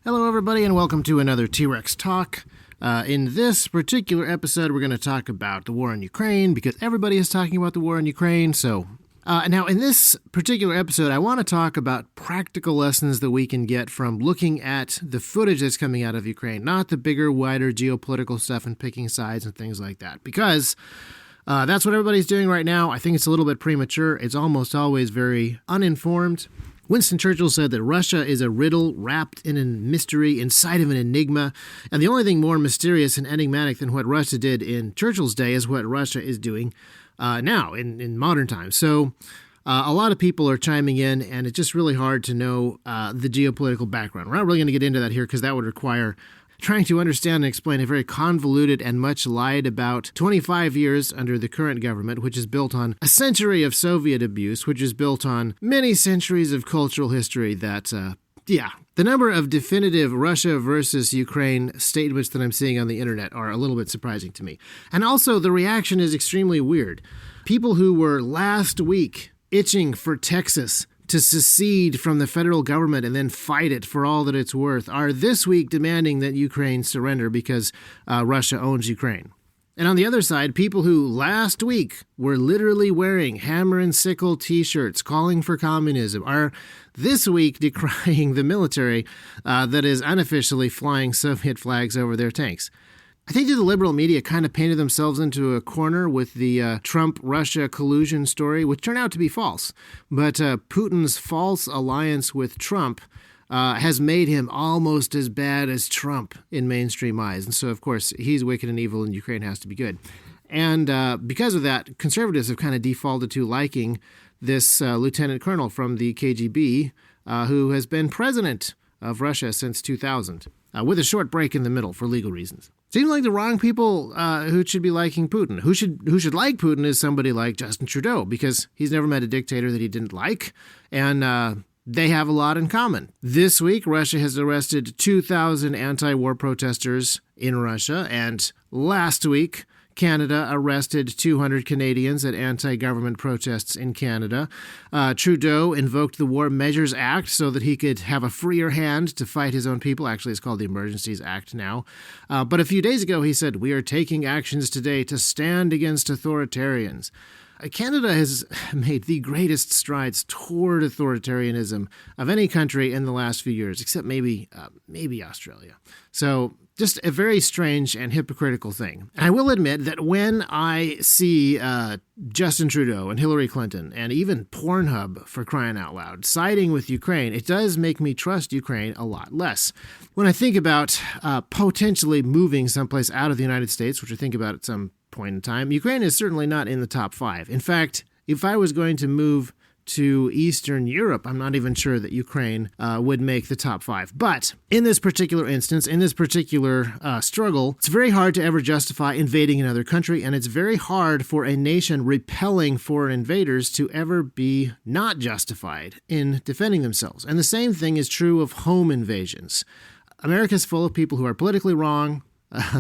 Hello, everybody, and welcome to another T-Rex Talk. In this particular episode, we're going to talk about the war in Ukraine, because everybody is talking about the war in Ukraine. So, now in this particular episode, I want to talk about practical lessons that we can get from looking at the footage that's coming out of Ukraine, not the bigger, wider geopolitical stuff and picking sides and things like that, because that's what everybody's doing right now. I think it's a little bit premature. It's almost always very uninformed. Winston Churchill said that Russia is a riddle wrapped in a mystery inside of an enigma, and the only thing more mysterious and enigmatic than what Russia did in Churchill's day is what Russia is doing now in modern times. So a lot of people are chiming in, and it's just really hard to know the geopolitical background. We're not really going to get into that here because that would require trying to understand and explain a very convoluted and much lied about 25 years under the current government, which is built on a century of Soviet abuse, which is built on many centuries of cultural history that, the number of definitive Russia versus Ukraine statements that I'm seeing on the internet are a little bit surprising to me. And also, the reaction is extremely weird. People who were last week itching for Texas to secede from the federal government and then fight it for all that it's worth are this week demanding that Ukraine surrender because Russia owns Ukraine. And on the other side, people who last week were literally wearing hammer and sickle t-shirts calling for communism are this week decrying the military that is unofficially flying Soviet flags over their tanks. I think that the liberal media kind of painted themselves into a corner with the Trump-Russia collusion story, which turned out to be false. But Putin's false alliance with Trump has made him almost as bad as Trump in mainstream eyes. And so, of course, he's wicked and evil, and Ukraine has to be good. And because of that, conservatives have kind of defaulted to liking this lieutenant colonel from the KGB who has been president of Russia since 2000, with a short break in the middle for legal reasons. Seems like the wrong people who should be liking Putin. Who should like Putin is somebody like Justin Trudeau, because he's never met a dictator that he didn't like, and they have a lot in common. This week, Russia has arrested 2,000 anti-war protesters in Russia, and last week, Canada arrested 200 Canadians at anti-government protests in Canada. Trudeau invoked the War Measures Act so that he could have a freer hand to fight his own people. Actually, it's called the Emergencies Act now. But a few days ago, he said, "We are taking actions today to stand against authoritarians." Canada has made the greatest strides toward authoritarianism of any country in the last few years, except maybe Australia. So just a very strange and hypocritical thing. And I will admit that when I see Justin Trudeau and Hillary Clinton and even Pornhub, for crying out loud, siding with Ukraine, it does make me trust Ukraine a lot less. When I think about potentially moving someplace out of the United States, which I think about at some point in time, Ukraine is certainly not in the top 5. In fact, if I was going to move to Eastern Europe, I'm not even sure that Ukraine would make the top 5. But in this particular instance, in this particular struggle, it's very hard to ever justify invading another country, and it's very hard for a nation repelling foreign invaders to ever be not justified in defending themselves. And the same thing is true of home invasions. America's full of people who are politically wrong.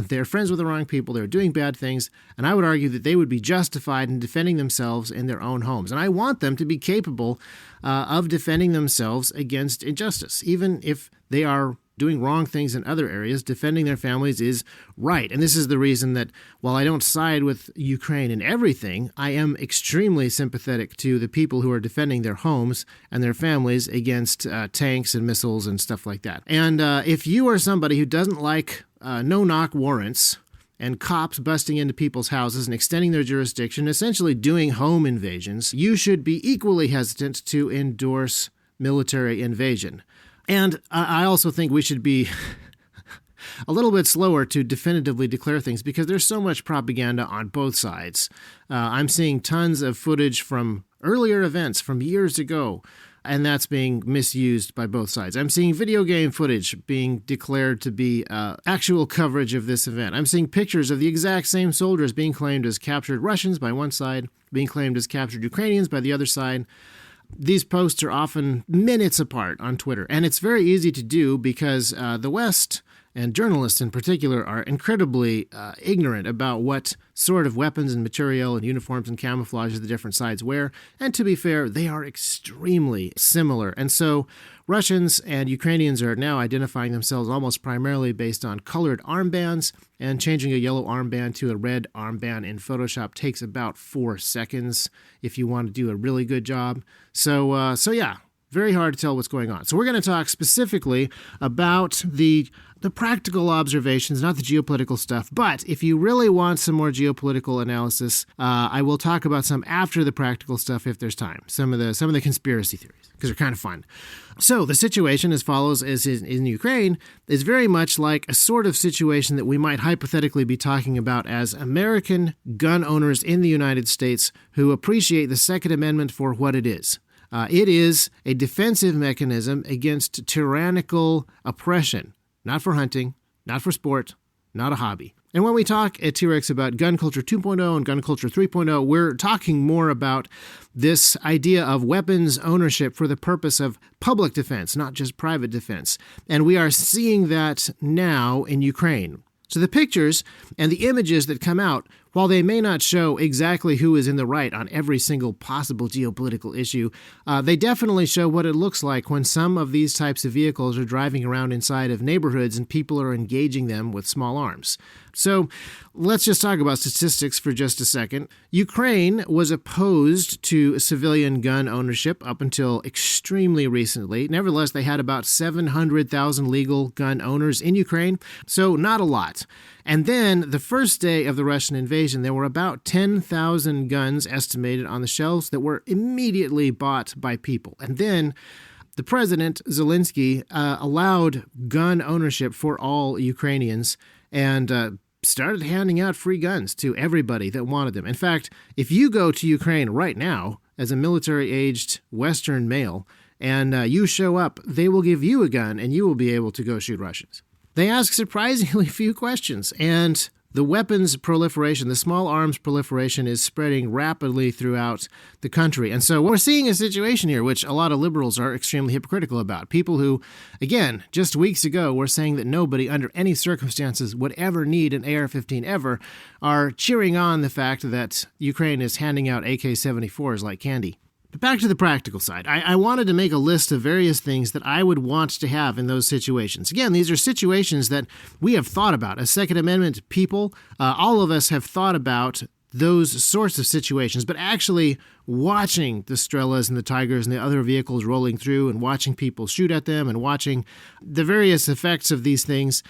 They're friends with the wrong people. They're doing bad things. And I would argue that they would be justified in defending themselves in their own homes. And I want them to be capable of defending themselves against injustice. Even if they are doing wrong things in other areas, defending their families is right. And this is the reason that while I don't side with Ukraine in everything, I am extremely sympathetic to the people who are defending their homes and their families against tanks and missiles and stuff like that. And if you are somebody who doesn't like no-knock warrants and cops busting into people's houses and extending their jurisdiction, essentially doing home invasions, you should be equally hesitant to endorse military invasion. And I also think we should be a little bit slower to definitively declare things because there's so much propaganda on both sides. I'm seeing tons of footage from earlier events from years ago, and that's being misused by both sides. I'm seeing video game footage being declared to be actual coverage of this event. I'm seeing pictures of the exact same soldiers being claimed as captured Russians by one side, being claimed as captured Ukrainians by the other side. These posts are often minutes apart on Twitter, and it's very easy to do because the West, and journalists in particular, are incredibly ignorant about what sort of weapons and material and uniforms and camouflage the different sides wear. And to be fair, they are extremely similar. And so Russians and Ukrainians are now identifying themselves almost primarily based on colored armbands, and changing a yellow armband to a red armband in Photoshop takes about 4 seconds if you want to do a really good job. So yeah, very hard to tell what's going on. So we're going to talk specifically about the practical observations, not the geopolitical stuff. But if you really want some more geopolitical analysis, I will talk about some after the practical stuff if there's time. Some of the conspiracy theories, because they're kind of fun. So the situation as follows is in Ukraine is very much like a sort of situation that we might hypothetically be talking about as American gun owners in the United States who appreciate the Second Amendment for what it is. It is a defensive mechanism against tyrannical oppression. Not for hunting, not for sport, not a hobby. And when we talk at T-Rex about gun culture 2.0 and gun culture 3.0, we're talking more about this idea of weapons ownership for the purpose of public defense, not just private defense. And we are seeing that now in Ukraine. So the pictures and the images that come out, while they may not show exactly who is in the right on every single possible geopolitical issue, they definitely show what it looks like when some of these types of vehicles are driving around inside of neighborhoods and people are engaging them with small arms. So let's just talk about statistics for just a second. Ukraine was opposed to civilian gun ownership up until extremely recently. Nevertheless, they had about 700,000 legal gun owners in Ukraine, so not a lot. And then the first day of the Russian invasion, there were about 10,000 guns estimated on the shelves that were immediately bought by people. And then the president, Zelensky, allowed gun ownership for all Ukrainians and started handing out free guns to everybody that wanted them. In fact, if you go to Ukraine right now as a military-aged Western male and you show up, they will give you a gun and you will be able to go shoot Russians. They ask surprisingly few questions, and the weapons proliferation, the small arms proliferation is spreading rapidly throughout the country. And so we're seeing a situation here which a lot of liberals are extremely hypocritical about. People who, again, just weeks ago were saying that nobody under any circumstances would ever need an AR-15 ever, are cheering on the fact that Ukraine is handing out AK-74s like candy. But back to the practical side. I wanted to make a list of various things that I would want to have in those situations. Again, these are situations that we have thought about. As Second Amendment people, all of us have thought about those sorts of situations, but actually watching the Strellas and the Tigers and the other vehicles rolling through and watching people shoot at them and watching the various effects of these things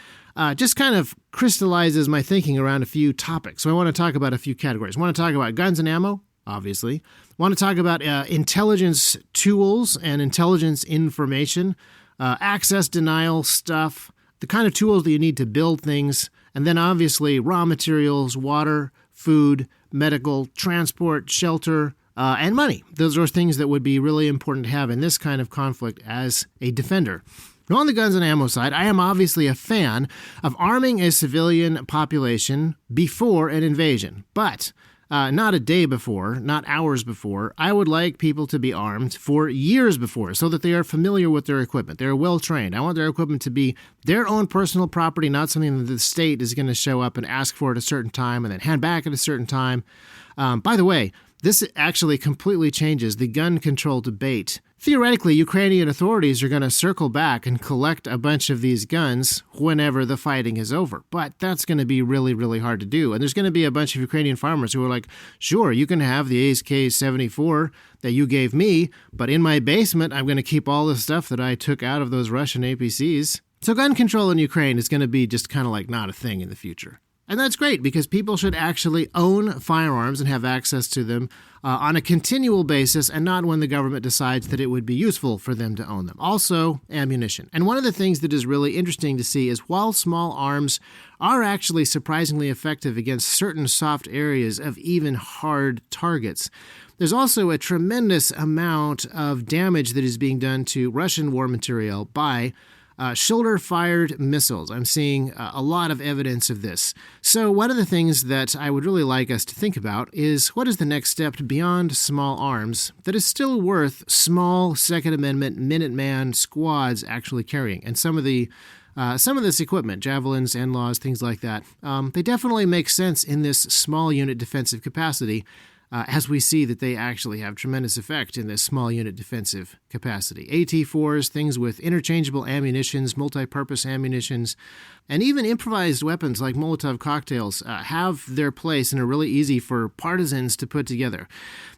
just kind of crystallizes my thinking around a few topics. So I want to talk about a few categories. I want to talk about guns and ammo, obviously. I want to talk about intelligence tools and intelligence information, access denial stuff, the kind of tools that you need to build things, and then obviously raw materials, water, food, medical, transport, shelter, and money. Those are things that would be really important to have in this kind of conflict as a defender. Now, on the guns and ammo side, I am obviously a fan of arming a civilian population before an invasion, but not a day before, not hours before. I would like people to be armed for years before so that they are familiar with their equipment. They're well trained. I want their equipment to be their own personal property, not something that the state is going to show up and ask for at a certain time and then hand back at a certain time. By the way, this actually completely changes the gun control debate. Theoretically, Ukrainian authorities are going to circle back and collect a bunch of these guns whenever the fighting is over. But that's going to be really, really hard to do. And there's going to be a bunch of Ukrainian farmers who are like, sure, you can have the AK-74 that you gave me, but in my basement, I'm going to keep all the stuff that I took out of those Russian APCs. So gun control in Ukraine is going to be just kind of like not a thing in the future. And that's great because people should actually own firearms and have access to them on a continual basis and not when the government decides that it would be useful for them to own them. Also, ammunition. And one of the things that is really interesting to see is while small arms are actually surprisingly effective against certain soft areas of even hard targets, there's also a tremendous amount of damage that is being done to Russian war material by shoulder-fired missiles. I'm seeing a lot of evidence of this. So one of the things that I would really like us to think about is what is the next step beyond small arms that is still worth small Second Amendment Minuteman squads actually carrying. And some of this equipment, javelins, NLAWs, things like that, they definitely make sense in this small unit defensive capacity. as we see that they actually have tremendous effect in this small unit defensive capacity. AT-4s, things with interchangeable ammunitions, multi-purpose ammunitions, and even improvised weapons like Molotov cocktails have their place and are really easy for partisans to put together.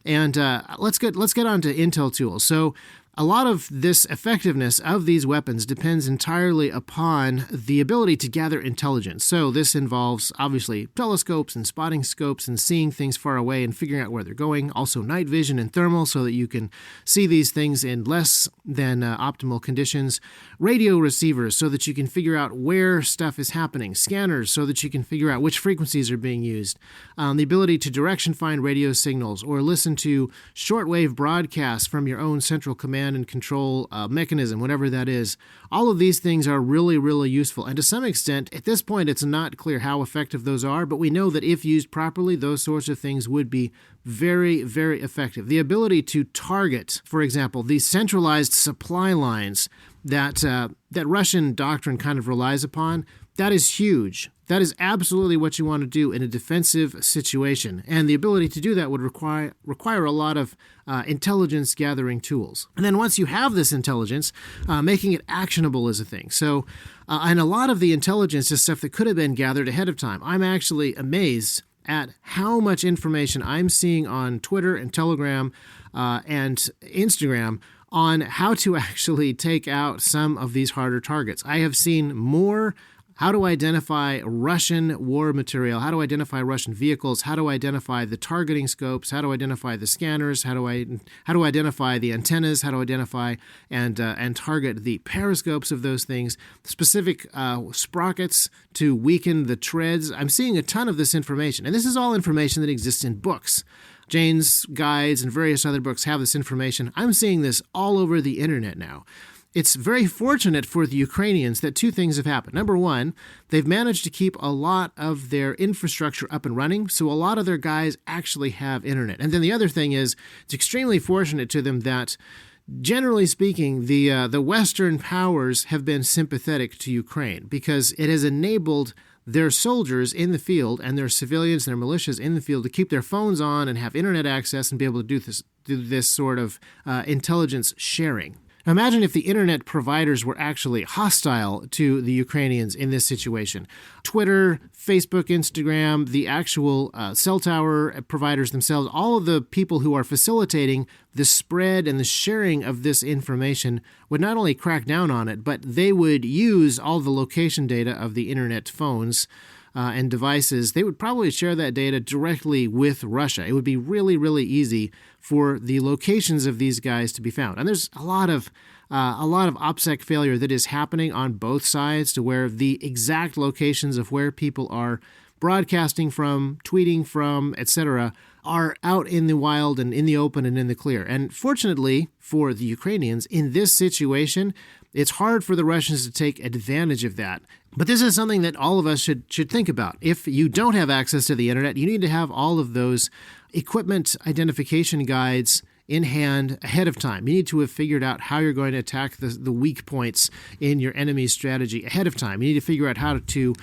And let's get on to intel tools. So a lot of this effectiveness of these weapons depends entirely upon the ability to gather intelligence. So this involves, obviously, telescopes and spotting scopes and seeing things far away and figuring out where they're going. Also night vision and thermal so that you can see these things in less than optimal conditions. Radio receivers so that you can figure out where stuff is happening. Scanners so that you can figure out which frequencies are being used. The ability to direction find radio signals or listen to shortwave broadcasts from your own central command and control mechanism, whatever that is. All of these things are really, really useful. And to some extent, at this point, it's not clear how effective those are, but we know that if used properly, those sorts of things would be very, very effective. The ability to target, for example, these centralized supply lines that Russian doctrine kind of relies upon, that is huge. That is absolutely what you want to do in a defensive situation. And the ability to do that would require a lot of intelligence gathering tools. And then once you have this intelligence, making it actionable is a thing. So, and a lot of the intelligence is stuff that could have been gathered ahead of time. I'm actually amazed at how much information I'm seeing on Twitter and Telegram and Instagram on how to actually take out some of these harder targets. I have seen more how to identify Russian war material, how to identify Russian vehicles, how to identify the targeting scopes, how to identify the scanners, how to identify the antennas, how to identify and target the periscopes of those things, specific sprockets to weaken the treads. I'm seeing a ton of this information, and this is all information that exists in books. Jane's guides and various other books have this information. I'm seeing this all over the internet now. It's very fortunate for the Ukrainians that two things have happened. Number one, they've managed to keep a lot of their infrastructure up and running, so a lot of their guys actually have internet. And then the other thing is, it's extremely fortunate to them that, generally speaking, the Western powers have been sympathetic to Ukraine because it has enabled their soldiers in the field and their civilians and their militias in the field to keep their phones on and have internet access and be able to do this sort of intelligence sharing. Now imagine if the internet providers were actually hostile to the Ukrainians in this situation. Twitter, Facebook, Instagram, the actual cell tower providers themselves, all of the people who are facilitating the spread and the sharing of this information would not only crack down on it, but they would use all the location data of the internet phones and devices. They would probably share that data directly with Russia. It would be really, really easy for the locations of these guys to be found. And there's a lot of OPSEC failure that is happening on both sides to where the exact locations of where people are broadcasting from, tweeting from, etc., are out in the wild and in the open and in the clear. And fortunately for the Ukrainians, in this situation, it's hard for the Russians to take advantage of that. But this is something that all of us should think about. If you don't have access to the internet, you need to have all of those equipment identification guides in hand ahead of time. You need to have figured out how you're going to attack the weak points in your enemy's strategy ahead of time. You need to figure out how to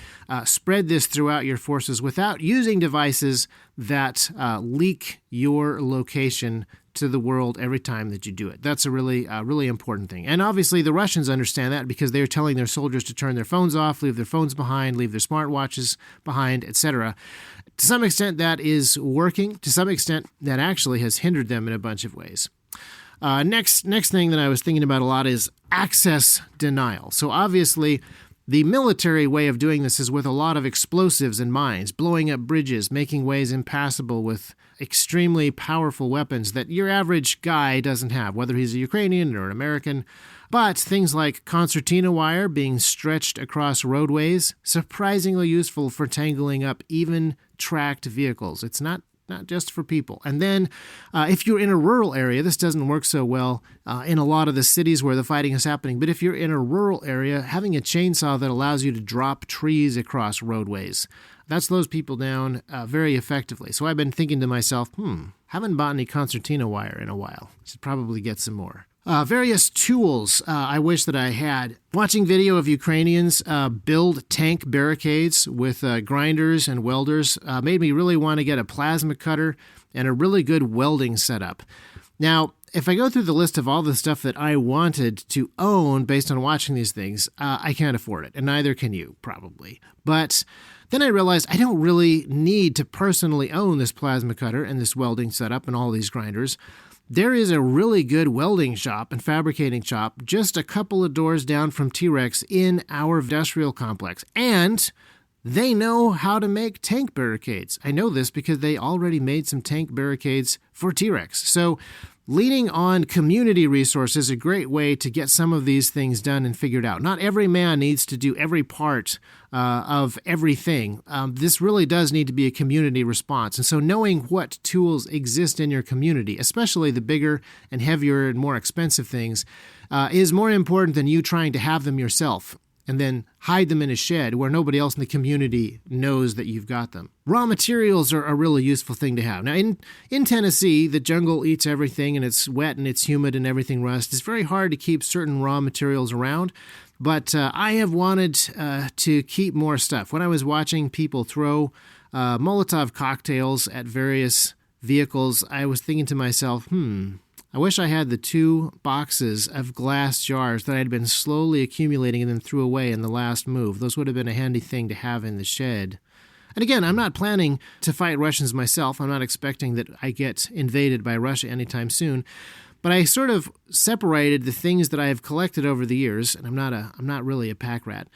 spread this throughout your forces without using devices that leak your location to the world every time that you do it. That's a really important thing. And obviously the Russians understand that because they're telling their soldiers to turn their phones off, leave their phones behind, leave their smartwatches behind, etc. To some extent that is working. To some extent that actually has hindered them in a bunch of ways. Next thing that I was thinking about a lot is access denial. So obviously the military way of doing this is with a lot of explosives and mines, blowing up bridges, making ways impassable with extremely powerful weapons that your average guy doesn't have, whether he's a Ukrainian or an American. But things like concertina wire being stretched across roadways, surprisingly useful for tangling up even tracked vehicles. It's not just for people. And then if you're in a rural area, this doesn't work so well in a lot of the cities where the fighting is happening. But if you're in a rural area, having a chainsaw that allows you to drop trees across roadways, that slows people down very effectively. So I've been thinking to myself, haven't bought any concertina wire in a while. Should probably get some more. Various tools I wish that I had. Watching video of Ukrainians build tank barricades with grinders and welders made me really want to get a plasma cutter and a really good welding setup. Now, if I go through the list of all the stuff that I wanted to own based on watching these things, I can't afford it, and neither can you, probably. But then I realized I don't really need to personally own this plasma cutter and this welding setup and all these grinders. There is a really good welding shop and fabricating shop just a couple of doors down from T-Rex in our industrial complex. And they know how to make tank barricades. I know this because they already made some tank barricades for T-Rex. So leaning on community resources is a great way to get some of these things done and figured out. Not every man needs to do every part of everything. This really does need to be a community response. And so knowing what tools exist in your community, especially the bigger and heavier and more expensive things, is more important than you trying to have them yourself and then hide them in a shed where nobody else in the community knows that you've got them. Raw materials are a really useful thing to have. Now, in Tennessee, the jungle eats everything, and it's wet and it's humid and everything rusts. It's very hard to keep certain raw materials around, but I have wanted to keep more stuff. When I was watching people throw Molotov cocktails at various vehicles, I was thinking to myself, I wish I had the 2 boxes of glass jars that I had been slowly accumulating and then threw away in the last move. Those would have been a handy thing to have in the shed. And again, I'm not planning to fight Russians myself. I'm not expecting that I get invaded by Russia anytime soon. But I sort of separated the things that I have collected over the years, and I'm not really a pack rat,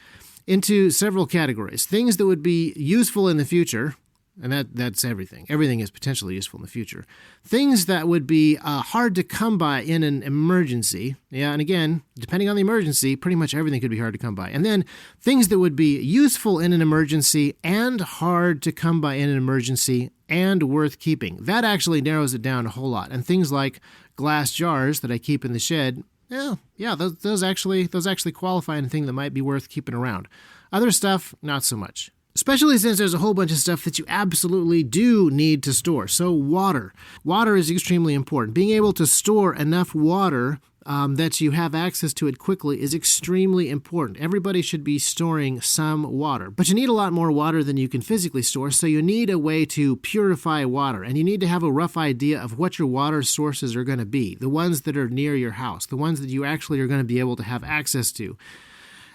into several categories. Things that would be useful in the future. And that's everything. Everything is potentially useful in the future. Things that would be hard to come by in an emergency. Yeah, and again, depending on the emergency, pretty much everything could be hard to come by. And then things that would be useful in an emergency and hard to come by in an emergency and worth keeping. That actually narrows it down a whole lot. And things like glass jars that I keep in the shed, those actually qualify in a thing that might be worth keeping around. Other stuff, not so much. Especially since there's a whole bunch of stuff that you absolutely do need to store. So water. Water is extremely important. Being able to store enough water that you have access to it quickly is extremely important. Everybody should be storing some water. But you need a lot more water than you can physically store, so you need a way to purify water. And you need to have a rough idea of what your water sources are going to be. The ones that are near your house. The ones that you actually are going to be able to have access to.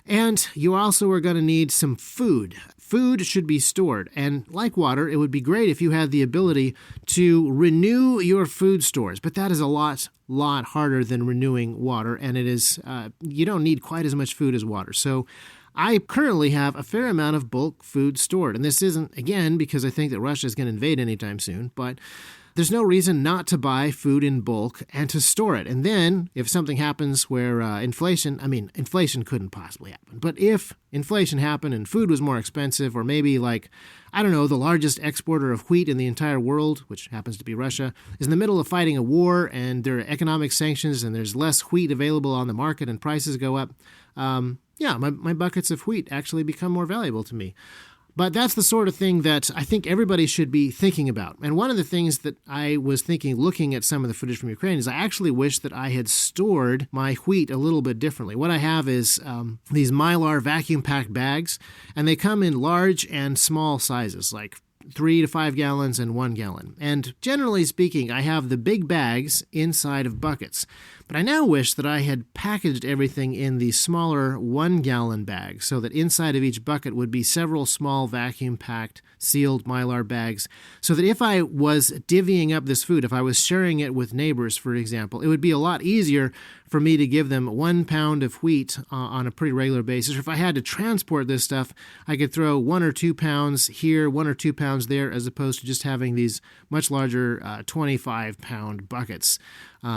And you also are going to need some food. Food should be stored, and like water, it would be great if you had the ability to renew your food stores, but that is a lot harder than renewing water, and it is you don't need quite as much food as water. So I currently have a fair amount of bulk food stored, and this isn't, again, because I think that Russia is going to invade anytime soon, but there's no reason not to buy food in bulk and to store it. And then if something happens where inflation couldn't possibly happen. But if inflation happened and food was more expensive, or maybe the largest exporter of wheat in the entire world, which happens to be Russia, is in the middle of fighting a war and there are economic sanctions and there's less wheat available on the market and prices go up, my buckets of wheat actually become more valuable to me. But that's the sort of thing that I think everybody should be thinking about. And one of the things that I was thinking, looking at some of the footage from Ukraine, is I actually wish that I had stored my wheat a little bit differently. What I have is these Mylar vacuum-packed bags, and they come in large and small sizes, like 3 to 5 gallons and 1 gallon. And generally speaking, I have the big bags inside of buckets. But I now wish that I had packaged everything in the smaller 1-gallon bags so that inside of each bucket would be several small vacuum-packed sealed Mylar bags, so that if I was divvying up this food, if I was sharing it with neighbors, for example, it would be a lot easier for me to give them 1 pound of wheat on a pretty regular basis. Or if I had to transport this stuff, I could throw 1 or 2 pounds here, 1 or 2 pounds there, as opposed to just having these much larger 25-pound buckets.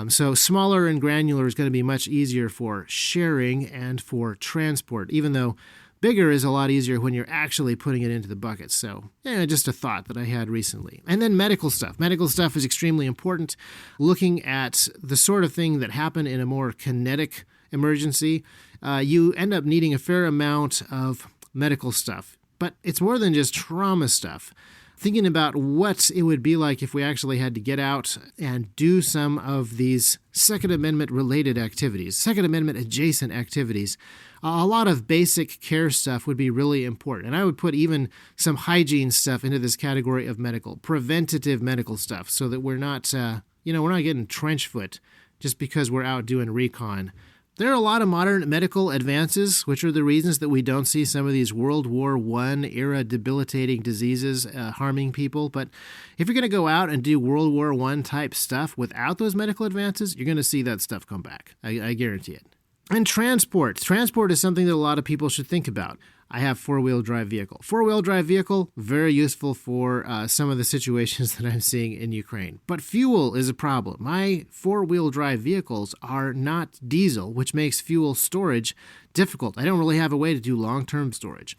So smaller and granular is going to be much easier for sharing and for transport, even though bigger is a lot easier when you're actually putting it into the buckets. So, just a thought that I had recently. And then medical stuff. Medical stuff is extremely important. Looking at the sort of thing that happened in a more kinetic emergency, you end up needing a fair amount of medical stuff. But it's more than just trauma stuff. thinking about what it would be like if we actually had to get out and do some of these Second Amendment related activities, Second Amendment adjacent activities. A lot of basic care stuff would be really important. And I would put even some hygiene stuff into this category of preventative medical stuff, so that we're not, we're not getting trench foot just because we're out doing recon. There are a lot of modern medical advances, which are the reasons that we don't see some of these World War I era debilitating diseases harming people. But if you're going to go out and do World War I type stuff without those medical advances, you're going to see that stuff come back. I guarantee it. And transport. Transport is something that a lot of people should think about. I have four-wheel drive vehicle. Four-wheel drive vehicle, very useful for some of the situations that I'm seeing in Ukraine. But fuel is a problem. My four-wheel drive vehicles are not diesel, which makes fuel storage difficult. I don't really have a way to do long-term storage.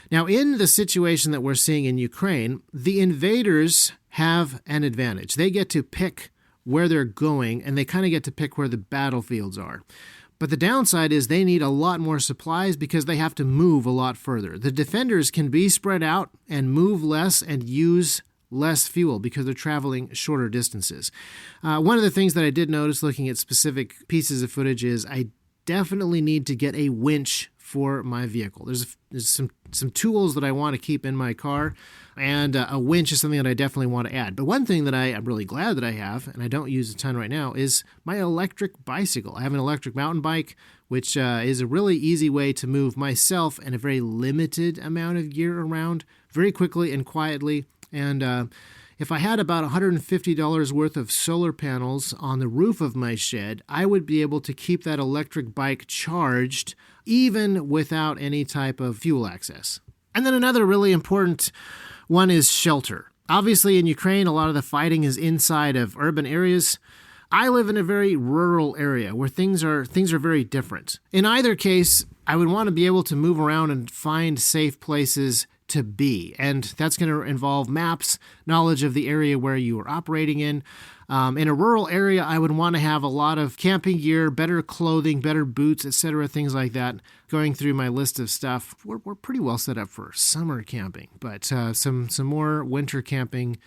Now, in the situation that we're seeing in Ukraine, the invaders have an advantage. They get to pick where they're going, and they kind of get to pick where the battlefields are. But the downside is they need a lot more supplies because they have to move a lot further. The defenders can be spread out and move less and use less fuel because they're traveling shorter distances. One of the things that I did notice looking at specific pieces of footage is I definitely need to get a winch for my vehicle. There's some tools that I want to keep in my car, and a winch is something that I definitely want to add. But one thing that I'm really glad that I have, and I don't use a ton right now, is my electric bicycle. I have an electric mountain bike, which is a really easy way to move myself and a very limited amount of gear around very quickly and quietly. And if I had about $150 worth of solar panels on the roof of my shed, I would be able to keep that electric bike charged even without any type of fuel access. And then another really important one is shelter. Obviously in Ukraine, a lot of the fighting is inside of urban areas. I live in a very rural area where things are very different. In either case, I would want to be able to move around and find safe places to be. And that's going to involve maps, knowledge of the area where you are operating in. In a rural area, I would want to have a lot of camping gear, better clothing, better boots, etc., things like that. Going through my list of stuff, we're pretty well set up for summer camping, but some more winter camping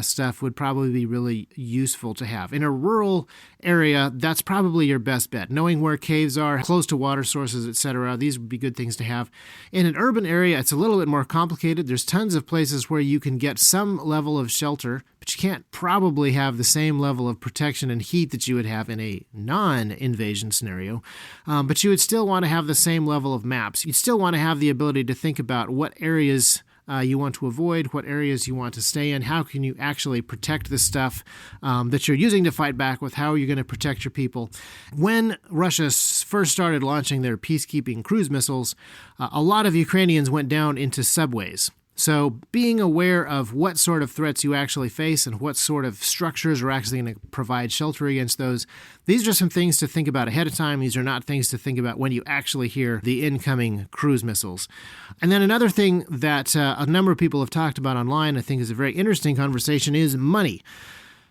stuff would probably be really useful to have. In a rural area, that's probably your best bet. Knowing where caves are, close to water sources, etc., these would be good things to have. In an urban area, it's a little bit more complicated. There's tons of places where you can get some level of shelter, but you can't probably have the same level of protection and heat that you would have in a non-invasion scenario. But you would still want to have the same level of maps. You'd still want to have the ability to think about what areas you want to avoid, what areas you want to stay in, how can you actually protect the stuff that you're using to fight back with, how are you going to protect your people. When Russia first started launching their peacekeeping cruise missiles, a lot of Ukrainians went down into subways. So being aware of what sort of threats you actually face and what sort of structures are actually going to provide shelter against those, these are some things to think about ahead of time. These are not things to think about when you actually hear the incoming cruise missiles. And then another thing that a number of people have talked about online, I think is a very interesting conversation, is money.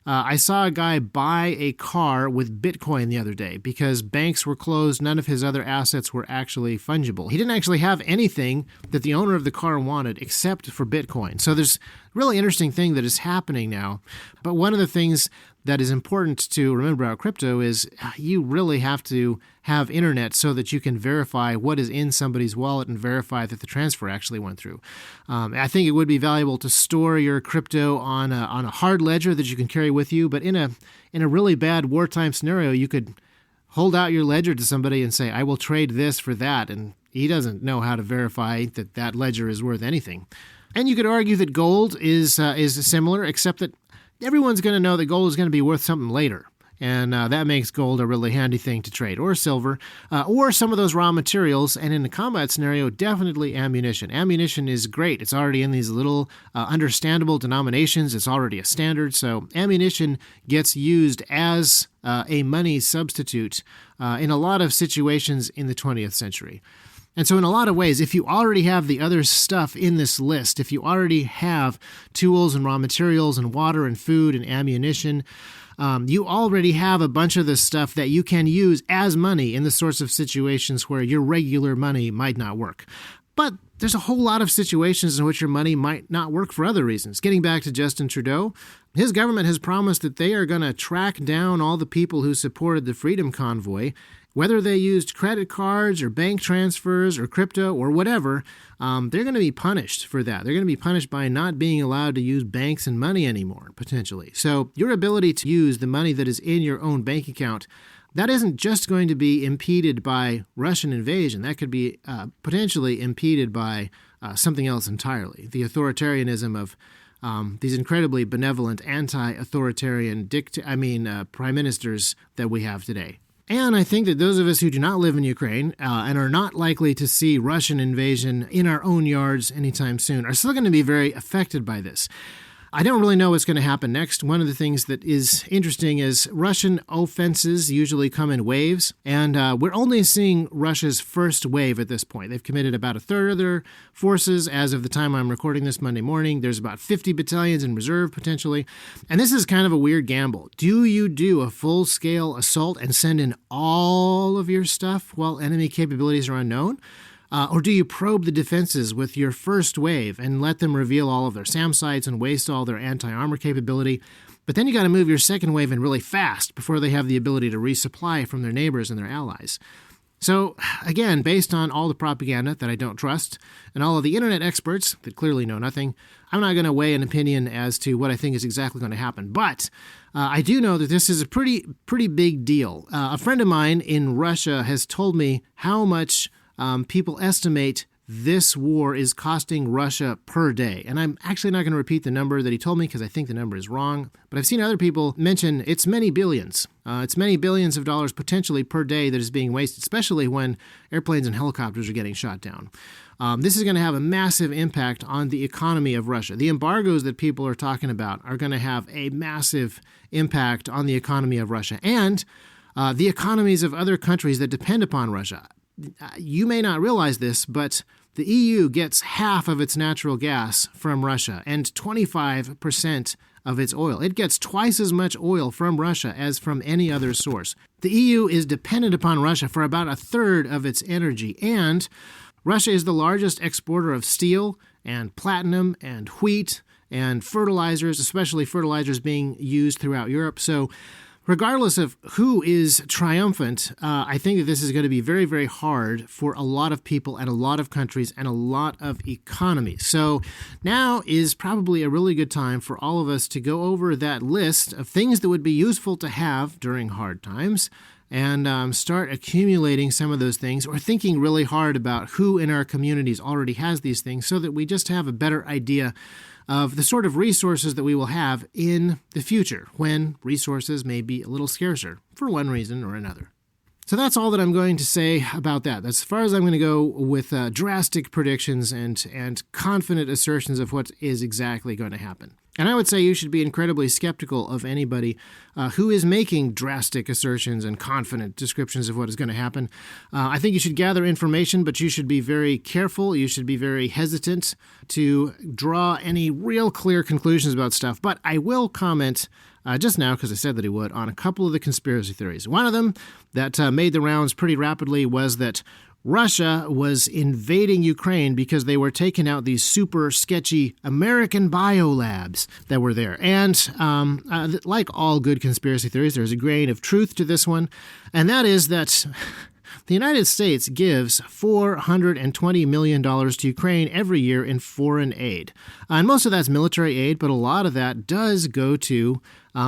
I saw a guy buy a car with Bitcoin the other day because banks were closed. None of his other assets were actually fungible. He didn't actually have anything that the owner of the car wanted except for Bitcoin. So there's a really interesting thing that is happening now. But one of the things that is important to remember about crypto is you really have to have internet so that you can verify what is in somebody's wallet and verify that the transfer actually went through. I think it would be valuable to store your crypto on a hard ledger that you can carry with you, but in a really bad wartime scenario, you could hold out your ledger to somebody and say, I will trade this for that, and he doesn't know how to verify that that ledger is worth anything. And you could argue that gold is similar, except that everyone's going to know that gold is going to be worth something later. And that makes gold a really handy thing to trade, or silver, or some of those raw materials. And in a combat scenario, definitely ammunition. Ammunition is great. It's already in these little understandable denominations. It's already a standard. So ammunition gets used as a money substitute in a lot of situations in the 20th century. And so in a lot of ways, if you already have the other stuff in this list, if you already have tools and raw materials and water and food and ammunition, you already have a bunch of this stuff that you can use as money in the sorts of situations where your regular money might not work. But there's a whole lot of situations in which your money might not work for other reasons. Getting back to Justin Trudeau, his government has promised that they are going to track down all the people who supported the Freedom Convoy. Whether they used credit cards or bank transfers or crypto or whatever, they're going to be punished for that. They're going to be punished by not being allowed to use banks and money anymore, potentially. So your ability to use the money that is in your own bank account, that isn't just going to be impeded by Russian invasion. That could be potentially impeded by something else entirely. The authoritarianism of these incredibly benevolent anti-authoritarian prime ministers that we have today. And I think that those of us who do not live in Ukraine and are not likely to see Russian invasion in our own yards anytime soon are still going to be very affected by this. I don't really know what's going to happen next. One of the things that is interesting is Russian offenses usually come in waves, and we're only seeing Russia's first wave at this point. They've committed about a third of their forces as of the time I'm recording this Monday morning. There's about 50 battalions in reserve, potentially. And this is kind of a weird gamble. Do you do a full-scale assault and send in all of your stuff while enemy capabilities are unknown? Or do you probe the defenses with your first wave and let them reveal all of their SAM sites and waste all their anti-armor capability? But then you got to move your second wave in really fast before they have the ability to resupply from their neighbors and their allies. So, again, based on all the propaganda that I don't trust and all of the internet experts that clearly know nothing, I'm not going to weigh an opinion as to what I think is exactly going to happen. But I do know that this is a pretty big deal. A friend of mine in Russia has told me how much people estimate this war is costing Russia per day. And I'm actually not going to repeat the number that he told me because I think the number is wrong. But I've seen other people mention it's many billions. It's many billions of dollars potentially per day that is being wasted, especially when airplanes and helicopters are getting shot down. This is going to have a massive impact on the economy of Russia. The embargoes that people are talking about are going to have a massive impact on the economy of Russia and the economies of other countries that depend upon Russia. You may not realize this, but the EU gets half of its natural gas from Russia and 25% of its oil. It gets twice as much oil from Russia as from any other source. The EU is dependent upon Russia for about a third of its energy, and Russia is the largest exporter of steel and platinum and wheat and fertilizers, especially fertilizers being used throughout Europe. So regardless of who is triumphant, I think that this is going to be very, very hard for a lot of people and a lot of countries and a lot of economies. So now is probably a really good time for all of us to go over that list of things that would be useful to have during hard times and start accumulating some of those things or thinking really hard about who in our communities already has these things so that we just have a better idea of the sort of resources that we will have in the future when resources may be a little scarcer for one reason or another. So that's all that I'm going to say about that. That's as far as I'm going to go with drastic predictions and confident assertions of what is exactly going to happen. And I would say you should be incredibly skeptical of anybody who is making drastic assertions and confident descriptions of what is going to happen. I think you should gather information, but you should be very careful. You should be very hesitant to draw any real clear conclusions about stuff. But I will comment just now, because I said that he would, on a couple of the conspiracy theories. One of them that made the rounds pretty rapidly was that Russia was invading Ukraine because they were taking out these super sketchy American biolabs that were there. And like all good conspiracy theories, there's a grain of truth to this one, and that is that the United States gives $420 million to Ukraine every year in foreign aid. And most of that's military aid, but a lot of that does go to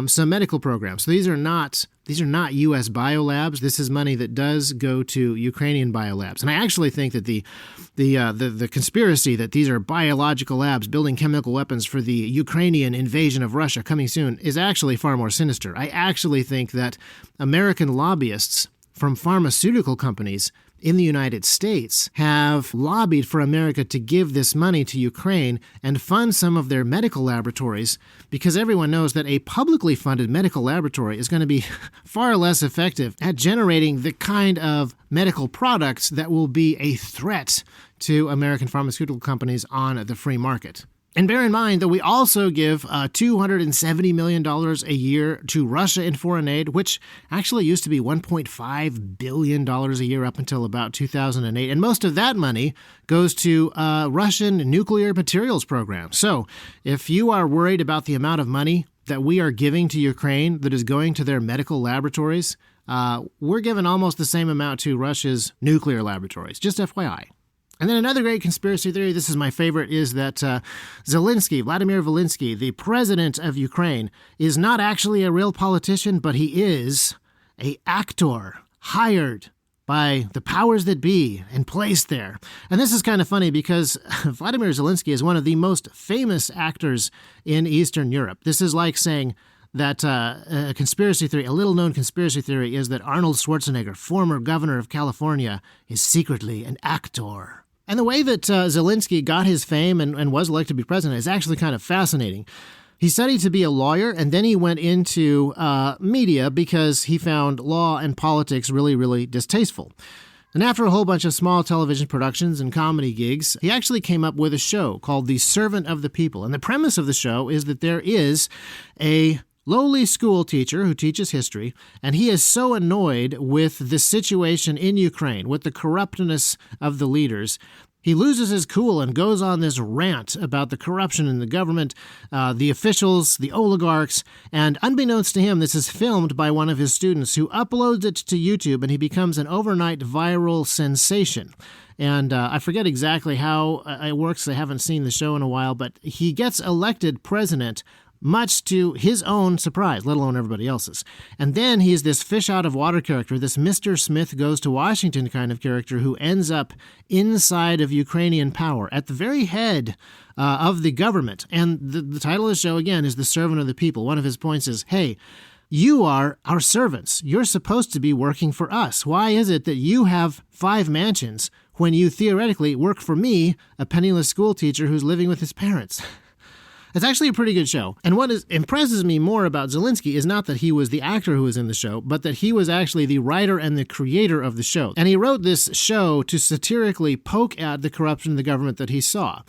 some medical programs. So these are not U.S. biolabs. This is money that does go to Ukrainian biolabs. And I actually think that the conspiracy that these are biological labs building chemical weapons for the Ukrainian invasion of Russia coming soon is actually far more sinister. I actually think that American lobbyists from pharmaceutical companies in the United States have lobbied for America to give this money to Ukraine and fund some of their medical laboratories because everyone knows that a publicly funded medical laboratory is going to be far less effective at generating the kind of medical products that will be a threat to American pharmaceutical companies on the free market. And bear in mind that we also give $270 million a year to Russia in foreign aid, which actually used to be $1.5 billion a year up until about 2008. And most of that money goes to Russian nuclear materials program. So if you are worried about the amount of money that we are giving to Ukraine that is going to their medical laboratories, we're giving almost the same amount to Russia's nuclear laboratories, just FYI. And then another great conspiracy theory, this is my favorite, is that Vladimir Zelensky, the president of Ukraine, is not actually a real politician, but he is an actor hired by the powers that be and placed there. And this is kind of funny because Vladimir Zelensky is one of the most famous actors in Eastern Europe. This is like saying that a conspiracy theory, a little-known conspiracy theory, is that Arnold Schwarzenegger, former governor of California, is secretly an actor. And the way that Zelensky got his fame and was elected to be president is actually kind of fascinating. He studied to be a lawyer, and then he went into media because he found law and politics really, really distasteful. And after a whole bunch of small television productions and comedy gigs, he actually came up with a show called The Servant of the People. And the premise of the show is that there is a lowly school teacher who teaches history, and he is so annoyed with the situation in Ukraine, with the corruptness of the leaders, he loses his cool and goes on this rant about the corruption in the government, the officials, the oligarchs, and unbeknownst to him, this is filmed by one of his students who uploads it to YouTube, and he becomes an overnight viral sensation. And I forget exactly how it works. I haven't seen the show in a while, but he gets elected president much to his own surprise, let alone everybody else's. And then he's this fish-out-of-water character, this Mr. Smith goes to Washington kind of character who ends up inside of Ukrainian power, at the very head of the government. And the title of the show, again, is The Servant of the People. One of his points is, hey, you are our servants. You're supposed to be working for us. Why is it that you have 5 mansions when you theoretically work for me, a penniless school teacher who's living with his parents? It's actually a pretty good show. And what impresses me more about Zelensky is not that he was the actor who was in the show, but that he was actually the writer and the creator of the show. And he wrote this show to satirically poke at the corruption in the government that he saw.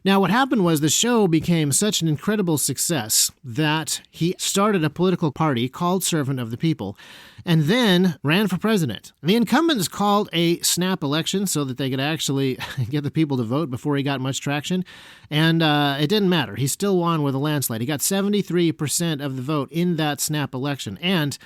Now, what happened was the show became such an incredible success that he started a political party called Servant of the People and then ran for president. The incumbents called a snap election so that they could actually get the people to vote before he got much traction, and it didn't matter. He still won with a landslide. He got 73% of the vote in that snap election, and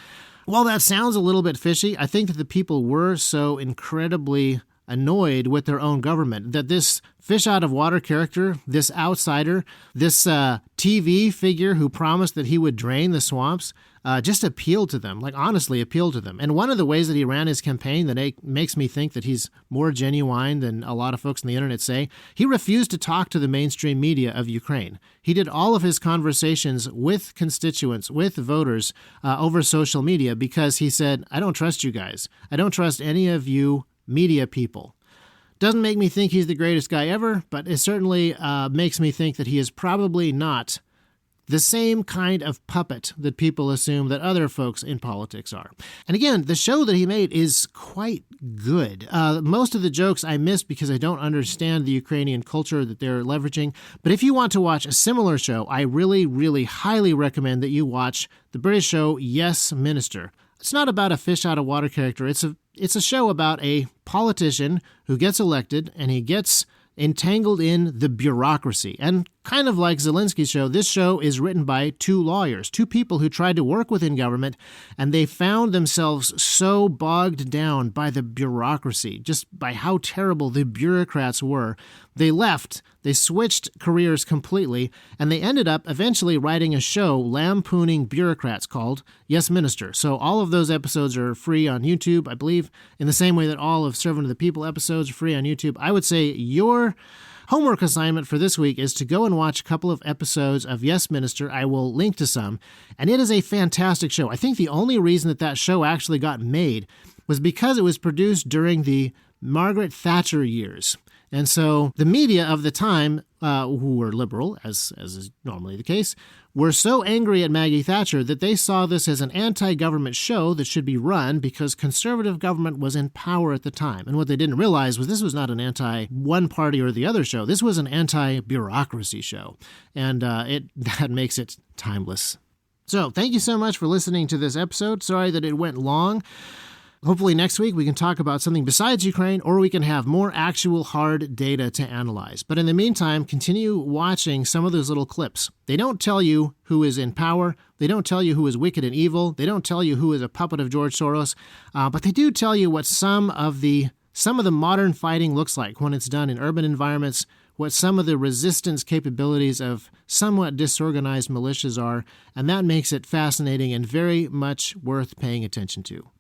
while that sounds a little bit fishy, I think that the people were so incredibly annoyed with their own government that this fish-out-of-water character, this outsider, this TV figure who promised that he would drain the swamps, just appealed to them, like honestly appealed to them. And one of the ways that he ran his campaign that makes me think that he's more genuine than a lot of folks on the internet say, he refused to talk to the mainstream media of Ukraine. He did all of his conversations with constituents, with voters over social media because he said, I don't trust you guys. I don't trust any of you media people. Doesn't make me think he's the greatest guy ever, but it certainly makes me think that he is probably not the same kind of puppet that people assume that other folks in politics are. And again, the show that he made is quite good. Most of the jokes I missed because I don't understand the Ukrainian culture that they're leveraging. But if you want to watch a similar show, I really, really highly recommend that you watch the British show Yes, Minister. It's not about a fish-out-of-water character. It's a show about a politician who gets elected and he gets entangled in the bureaucracy. And kind of like Zelensky's show, this show is written by 2 lawyers, 2 people who tried to work within government, and they found themselves so bogged down by the bureaucracy, just by how terrible the bureaucrats were. They left, they switched careers completely, and they ended up eventually writing a show lampooning bureaucrats called Yes, Minister. So all of those episodes are free on YouTube, I believe, in the same way that all of Servant of the People episodes are free on YouTube. I would say your homework assignment for this week is to go and watch a couple of episodes of Yes, Minister. I will link to some, and it is a fantastic show. I think the only reason that show actually got made was because it was produced during the Margaret Thatcher years. And so the media of the time, who were liberal, as is normally the case, were so angry at Maggie Thatcher that they saw this as an anti-government show that should be run because conservative government was in power at the time. And what they didn't realize was this was not an anti-one party or the other show. This was an anti-bureaucracy show. And that makes it timeless. So thank you so much for listening to this episode. Sorry that it went long. Hopefully next week we can talk about something besides Ukraine, or we can have more actual hard data to analyze. But in the meantime, continue watching some of those little clips. They don't tell you who is in power. They don't tell you who is wicked and evil. They don't tell you who is a puppet of George Soros. But they do tell you what some of the modern fighting looks like when it's done in urban environments, what some of the resistance capabilities of somewhat disorganized militias are, and that makes it fascinating and very much worth paying attention to.